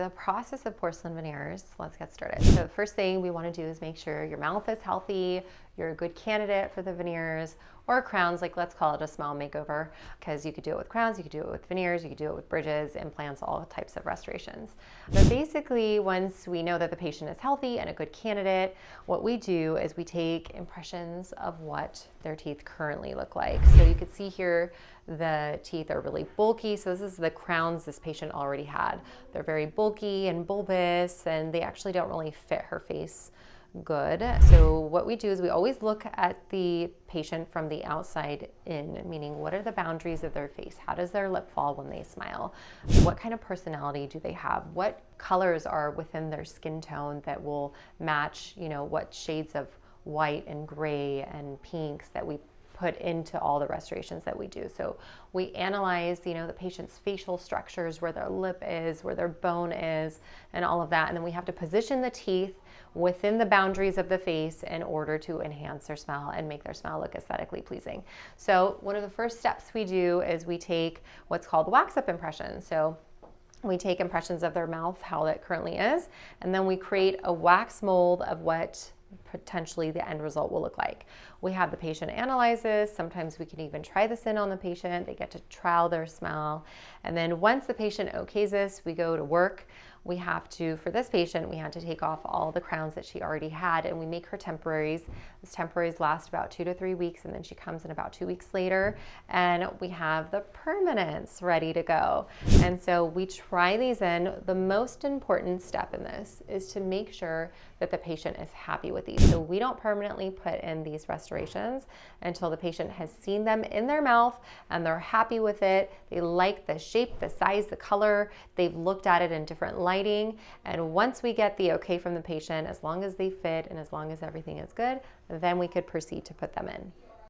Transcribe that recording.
The process of porcelain veneers, let's get started. So the first thing we want to do is make sure your mouth is healthy, you're a good candidate for the veneers or crowns, like let's call it a smile makeover, because you could do it with crowns, you could do it with veneers, you could do it with bridges, implants, all types of restorations. But basically, once we know that the patient is healthy and a good candidate, what we do is we take impressions of what their teeth currently look like. So you can see here, the teeth are really bulky. So this is the crowns this patient already had. They're very bulky and bulbous, and they actually don't really fit her face good. So what we do is we always look at the patient from the outside in, meaning what are the boundaries of their face? How does their lip fall when they smile? What kind of personality do they have? What colors are within their skin tone that will match, what shades of white and gray and pinks that we put into all the restorations that we do. So we analyze, the patient's facial structures, where their lip is, where their bone is, and all of that. And then we have to position the teeth within the boundaries of the face in order to enhance their smile and make their smile look aesthetically pleasing. So one of the first steps we do is we take what's called wax up impressions. So we take impressions of their mouth, how it currently is, and then we create a wax mold of what potentially the end result will look like. We have the patient analyze this. Sometimes we can even try this in on the patient. They get to trial their smile. And then once the patient okays this, we go to work. We have to, for this patient, we had to take off all the crowns that she already had, and we make her temporaries. These temporaries last about 2 to 3 weeks, and then she comes in about 2 weeks later, and we have the permanents ready to go. And so we try these in. The most important step in this is to make sure that the patient is happy with these. So we don't permanently put in these restorations until the patient has seen them in their mouth and they're happy with it. They like the shape, the size, the color. They've looked at it in different lighting. And once we get the okay from the patient, as long as they fit and as long as everything is good, then we could proceed to put them in.